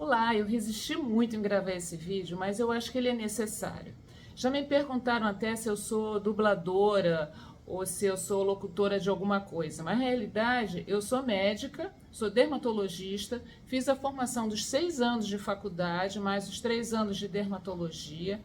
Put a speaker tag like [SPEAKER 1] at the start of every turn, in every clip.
[SPEAKER 1] Olá, eu resisti muito em gravar esse vídeo, mas eu acho que ele é necessário. Já me perguntaram até se eu sou dubladora ou se eu sou locutora de alguma coisa, mas na realidade eu sou médica, sou dermatologista, fiz a formação dos 6 anos de faculdade, mais os 3 anos de dermatologia,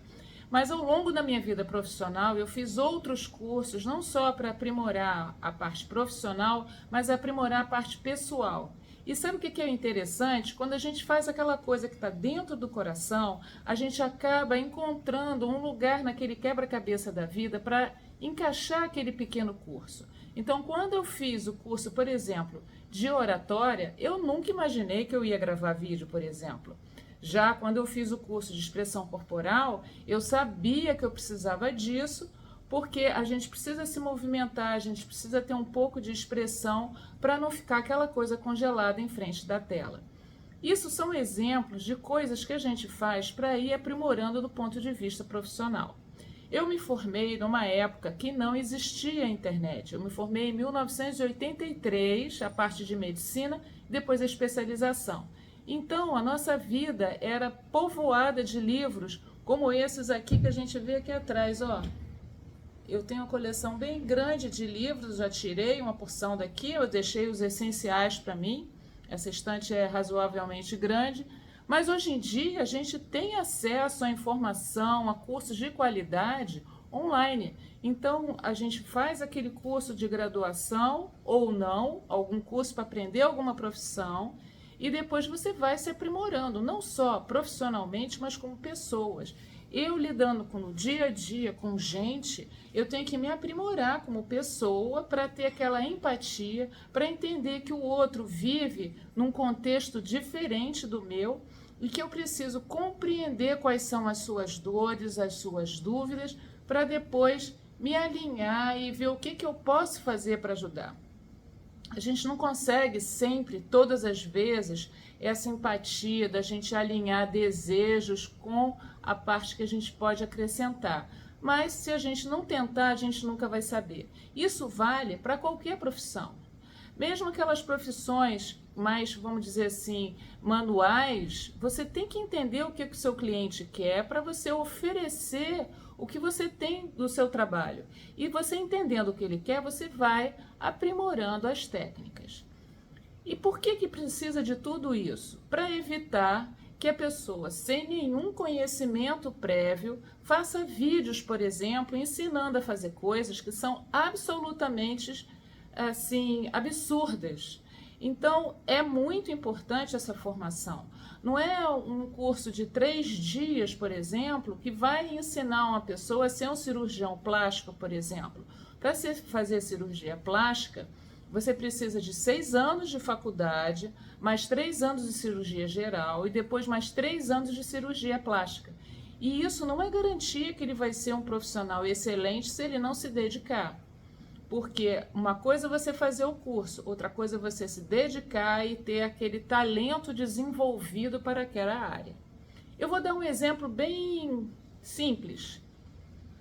[SPEAKER 1] mas ao longo da minha vida profissional eu fiz outros cursos, não só para aprimorar a parte profissional, mas aprimorar a parte pessoal. E sabe o que é interessante? Quando a gente faz aquela coisa que está dentro do coração, a gente acaba encontrando um lugar naquele quebra-cabeça da vida para encaixar aquele pequeno curso. Então, quando eu fiz o curso, por exemplo, de oratória, eu nunca imaginei que eu ia gravar vídeo, por exemplo. Já quando eu fiz o curso de expressão corporal, eu sabia que eu precisava disso, porque a gente precisa se movimentar, a gente precisa ter um pouco de expressão para não ficar aquela coisa congelada em frente da tela. Isso são exemplos de coisas que a gente faz para ir aprimorando do ponto de vista profissional. Eu me formei numa época que não existia a internet. Eu me formei em 1983, a parte de medicina, depois a especialização. Então, a nossa vida era povoada de livros como esses aqui que a gente vê aqui atrás, ó. Eu tenho uma coleção bem grande de livros, já tirei uma porção daqui, eu deixei os essenciais para mim. Essa estante é razoavelmente grande, mas hoje em dia a gente tem acesso à informação, a cursos de qualidade online. Então a gente faz aquele curso de graduação ou não, algum curso para aprender alguma profissão, e depois você vai se aprimorando, não só profissionalmente, mas como pessoas. Eu lidando com o dia a dia, com gente, eu tenho que me aprimorar como pessoa para ter aquela empatia, para entender que o outro vive num contexto diferente do meu e que eu preciso compreender quais são as suas dores, as suas dúvidas, para depois me alinhar e ver o que eu posso fazer para ajudar. A gente não consegue sempre, todas as vezes, essa empatia da gente alinhar desejos com a parte que a gente pode acrescentar. Mas se a gente não tentar, a gente nunca vai saber. Isso vale para qualquer profissão. Mesmo aquelas profissões mais, vamos dizer assim, manuais, você tem que entender o que o seu cliente quer para você oferecer o que você tem do seu trabalho. E você entendendo o que ele quer, você vai aprimorando as técnicas. E por que precisa de tudo isso? Para evitar que a pessoa, sem nenhum conhecimento prévio, faça vídeos, por exemplo, ensinando a fazer coisas que são absolutamente assim, absurdas. Então, é muito importante essa formação. Não é um curso de 3 dias, por exemplo, que vai ensinar uma pessoa a ser um cirurgião plástico, por exemplo. Para fazer cirurgia plástica, você precisa de 6 anos de faculdade, mais 3 anos de cirurgia geral e depois mais 3 anos de cirurgia plástica. E isso não é garantia que ele vai ser um profissional excelente se ele não se dedicar. Porque uma coisa é você fazer o curso, outra coisa é você se dedicar e ter aquele talento desenvolvido para aquela área. Eu vou dar um exemplo bem simples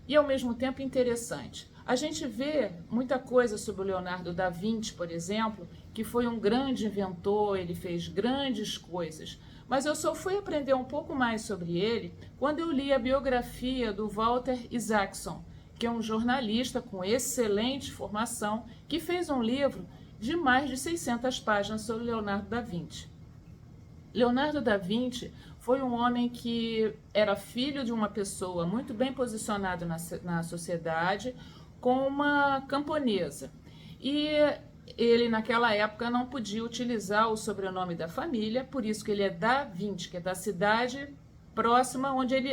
[SPEAKER 1] e ao mesmo tempo interessante. A gente vê muita coisa sobre o Leonardo da Vinci, por exemplo, que foi um grande inventor, ele fez grandes coisas. Mas eu só fui aprender um pouco mais sobre ele quando eu li a biografia do Walter Isaacson, que é um jornalista com excelente formação, que fez um livro de mais de 600 páginas sobre Leonardo da Vinci. Leonardo da Vinci foi um homem que era filho de uma pessoa muito bem posicionada na sociedade, com uma camponesa. E ele, naquela época, não podia utilizar o sobrenome da família, por isso que ele é da Vinci, que é da cidade próxima,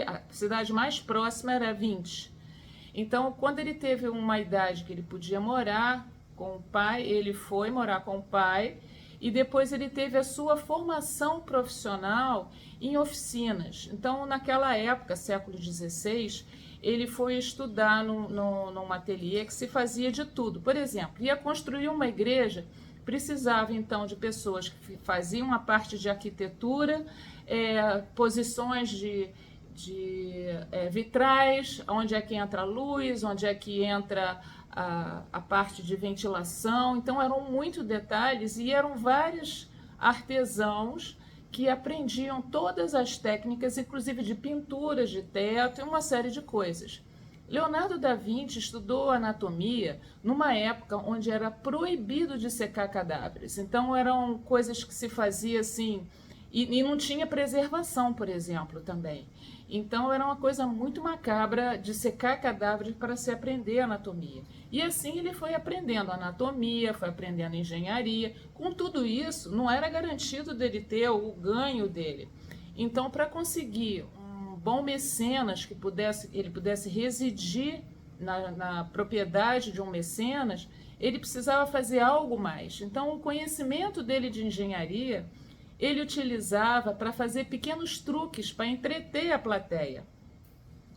[SPEAKER 1] a cidade mais próxima era Vinci. Então, quando ele teve uma idade que ele podia morar com o pai, ele foi morar com o pai e depois ele teve a sua formação profissional em oficinas. Então, naquela época, século XVI, ele foi estudar num ateliê que se fazia de tudo. Por exemplo, ia construir uma igreja, precisava então de pessoas que faziam a parte de arquitetura, posições de vitrais, onde é que entra a luz, onde é que entra a parte de ventilação. Então eram muitos detalhes e eram vários artesãos que aprendiam todas as técnicas, inclusive de pinturas de teto e uma série de coisas. Leonardo da Vinci estudou anatomia numa época onde era proibido de secar cadáveres. Então eram coisas que se fazia assim, e não tinha preservação, por exemplo, também. Então era uma coisa muito macabra de secar cadáveres para se aprender anatomia. E assim ele foi aprendendo anatomia, foi aprendendo engenharia. Com tudo isso, não era garantido dele ter o ganho dele. Então, para conseguir um bom mecenas que ele pudesse residir na propriedade de um mecenas, ele precisava fazer algo mais. Então, o conhecimento dele de engenharia ele utilizava para fazer pequenos truques para entreter a plateia.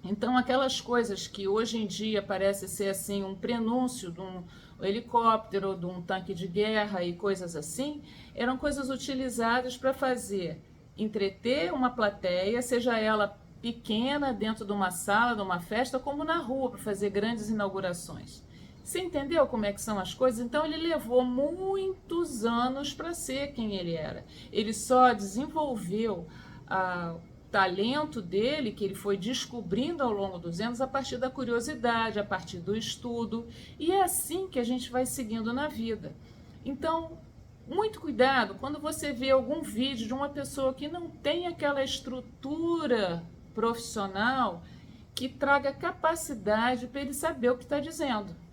[SPEAKER 1] Então, aquelas coisas que hoje em dia parece ser assim um prenúncio de um helicóptero, de um tanque de guerra e coisas assim, eram coisas utilizadas para fazer entreter uma plateia, seja ela pequena dentro de uma sala, de uma festa, como na rua para fazer grandes inaugurações. Você entendeu como é que são as coisas? Então ele levou muitos anos para ser quem ele era. Ele só desenvolveu o talento dele, que ele foi descobrindo ao longo dos anos, a partir da curiosidade, a partir do estudo. E é assim que a gente vai seguindo na vida. Então, muito cuidado quando você vê algum vídeo de uma pessoa que não tem aquela estrutura profissional que traga capacidade para ele saber o que está dizendo.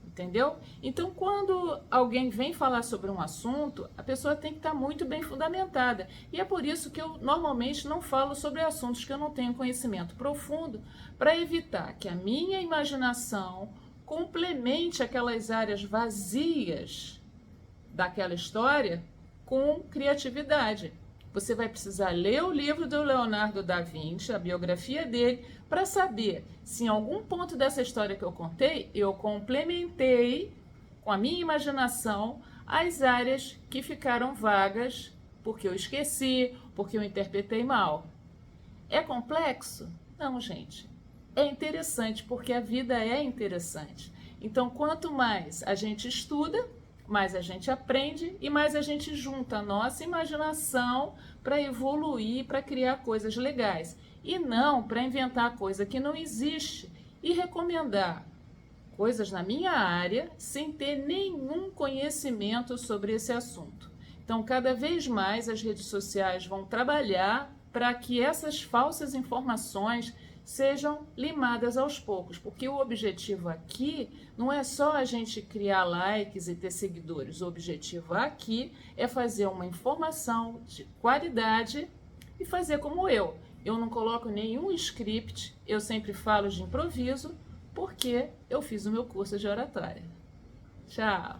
[SPEAKER 1] Entendeu? Então, quando alguém vem falar sobre um assunto, a pessoa tem que estar muito bem fundamentada. E é por isso que eu normalmente não falo sobre assuntos que eu não tenho conhecimento profundo, para evitar que a minha imaginação complemente aquelas áreas vazias daquela história com criatividade. Você vai precisar ler o livro do Leonardo da Vinci, a biografia dele, para saber se em algum ponto dessa história que eu contei, eu complementei com a minha imaginação as áreas que ficaram vagas porque eu esqueci, porque eu interpretei mal. É complexo? Não, gente. É interessante porque a vida é interessante. Então, quanto mais a gente estuda, mais a gente aprende e mais a gente junta a nossa imaginação para evoluir, para criar coisas legais. E não para inventar coisa que não existe e recomendar coisas na minha área sem ter nenhum conhecimento sobre esse assunto. Então, cada vez mais as redes sociais vão trabalhar para que essas falsas informações sejam limadas aos poucos, porque o objetivo aqui não é só a gente criar likes e ter seguidores, o objetivo aqui é fazer uma informação de qualidade e fazer como eu não coloco nenhum script, eu sempre falo de improviso, porque eu fiz o meu curso de oratória. Tchau!